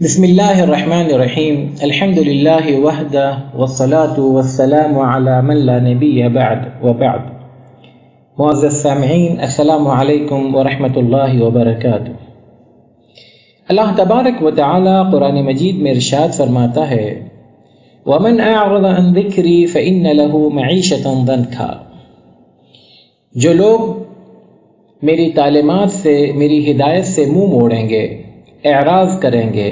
بسم اللہ الرحمن الرحیم الحمد للہ وحدہ والصلاة والسلام علی من لا نبی بعد وبعد۔ معزز سامعین، السلام علیکم ورحمۃ اللہ وبرکاتہ۔ اللہ تبارک و تعالی قرآن مجید میں ارشاد فرماتا ہے، وَمَنْ أَعْرَضَ عَنْ ذِكْرِي فَإِنَّ لَهُ مَعِيشَةً ضَنْكًا۔ جو لوگ میری تعلیمات سے، میری ہدایت سے منہ موڑیں گے، اعراض کریں گے،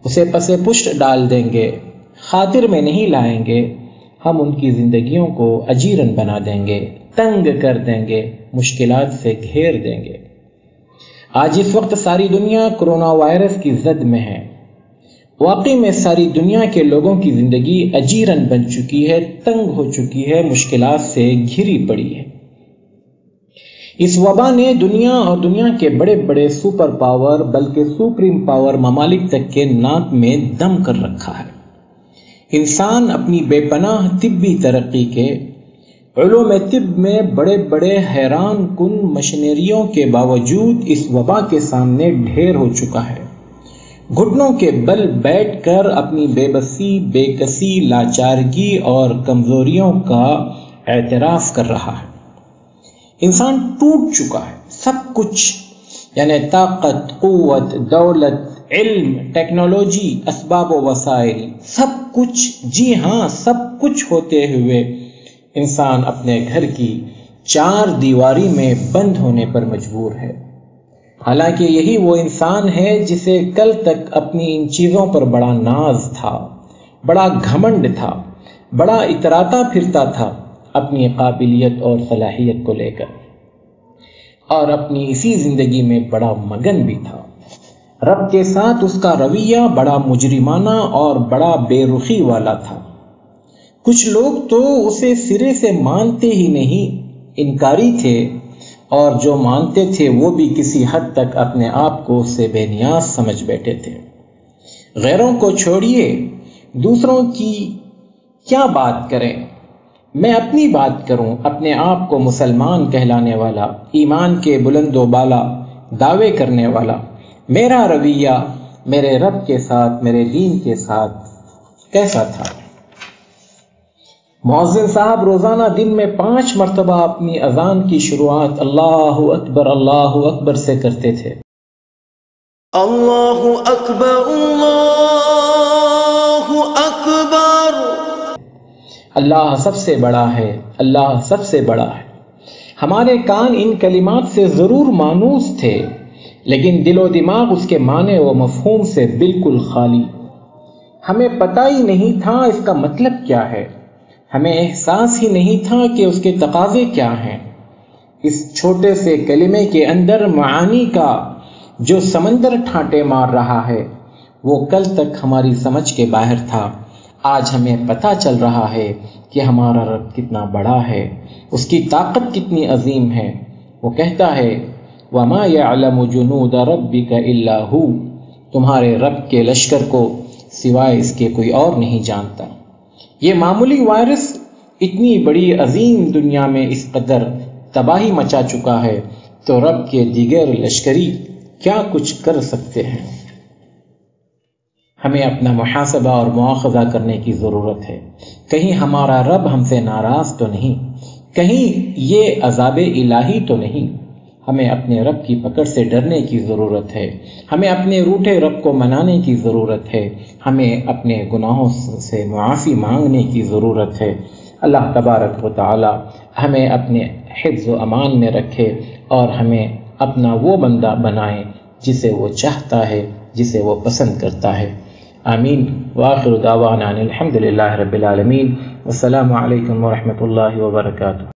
اسے پس پشت ڈال دیں گے، خاطر میں نہیں لائیں گے، ہم ان کی زندگیوں کو اجیرن بنا دیں گے، تنگ کر دیں گے، مشکلات سے گھیر دیں گے۔ آج اس وقت ساری دنیا کرونا وائرس کی زد میں ہے۔ واقعی میں ساری دنیا کے لوگوں کی زندگی اجیرن بن چکی ہے، تنگ ہو چکی ہے، مشکلات سے گھری پڑی ہے۔ اس وبا نے دنیا اور دنیا کے بڑے بڑے سپر پاور بلکہ سپریم پاور ممالک تک کے ناک میں دم کر رکھا ہے۔ انسان اپنی بے پناہ طبی ترقی کے، علوم طب میں بڑے بڑے حیران کن مشینریوں کے باوجود اس وبا کے سامنے ڈھیر ہو چکا ہے۔ گھٹنوں کے بل بیٹھ کر اپنی بے بسی، بے کسی، لاچارگی اور کمزوریوں کا اعتراف کر رہا ہے۔ انسان ٹوٹ چکا ہے، سب کچھ یعنی طاقت، قوت، دولت، علم، ٹیکنالوجی، اسباب و وسائل، سب کچھ، جی ہاں سب کچھ ہوتے ہوئے انسان اپنے گھر کی چار دیواری میں بند ہونے پر مجبور ہے۔ حالانکہ یہی وہ انسان ہے جسے کل تک اپنی ان چیزوں پر بڑا ناز تھا، بڑا گھمنڈ تھا، بڑا اتراتا پھرتا تھا اپنی قابلیت اور صلاحیت کو لے کر، اور اپنی اسی زندگی میں بڑا مگن بھی تھا۔ رب کے ساتھ اس کا رویہ بڑا مجرمانہ اور بڑا بے رخی والا تھا۔ کچھ لوگ تو اسے سرے سے مانتے ہی نہیں، انکاری تھے، اور جو مانتے تھے وہ بھی کسی حد تک اپنے آپ کو اس سے بے نیاز سمجھ بیٹھے تھے۔ غیروں کو چھوڑیے، دوسروں کی کیا بات کریں، میں اپنی بات کروں، اپنے آپ کو مسلمان کہلانے والا، ایمان کے بلند و بالا دعوے کرنے والا، میرا رویہ میرے رب کے ساتھ، میرے دین کے ساتھ کیسا تھا؟ مؤذن صاحب روزانہ دن میں 5 مرتبہ اپنی اذان کی شروعات اللہ اکبر سے کرتے تھے۔ اللہ اکبر، اللہ اکبر، اللہ سب سے بڑا ہے، اللہ سب سے بڑا ہے۔ ہمارے کان ان کلمات سے ضرور مانوس تھے، لیکن دل و دماغ اس کے معنی و مفہوم سے بالکل خالی۔ ہمیں پتہ ہی نہیں تھا اس کا مطلب کیا ہے، ہمیں احساس ہی نہیں تھا کہ اس کے تقاضے کیا ہیں۔ اس چھوٹے سے کلمے کے اندر معانی کا جو سمندر ٹھانٹے مار رہا ہے وہ کل تک ہماری سمجھ کے باہر تھا۔ آج ہمیں پتہ چل رہا ہے کہ ہمارا رب کتنا بڑا ہے، اس کی طاقت کتنی عظیم ہے۔ وہ کہتا ہے، وَمَا يَعْلَمُ جُنُودَ رَبِّكَ إِلَّا هُوَ، تمہارے رب کے لشکر کو سوائے اس کے کوئی اور نہیں جانتا۔ یہ معمولی وائرس اتنی بڑی عظیم دنیا میں اس قدر تباہی مچا چکا ہے تو رب کے دیگر لشکری کیا کچھ کر سکتے ہیں؟ ہمیں اپنا محاسبہ اور مواخذہ کرنے کی ضرورت ہے۔ کہیں ہمارا رب ہم سے ناراض تو نہیں، کہیں یہ عذاب الہی تو نہیں۔ ہمیں اپنے رب کی پکڑ سے ڈرنے کی ضرورت ہے، ہمیں اپنے روٹھے رب کو منانے کی ضرورت ہے، ہمیں اپنے گناہوں سے معافی مانگنے کی ضرورت ہے۔ اللہ تبارک و تعالی ہمیں اپنے حفظ و امان میں رکھے اور ہمیں اپنا وہ بندہ بنائے جسے وہ چاہتا ہے، جسے وہ پسند کرتا ہے۔ آمین۔ وآخر دعوانا الحمد للہ رب العالمین۔ والسلام علیکم ورحمۃ اللہ وبرکاتہ۔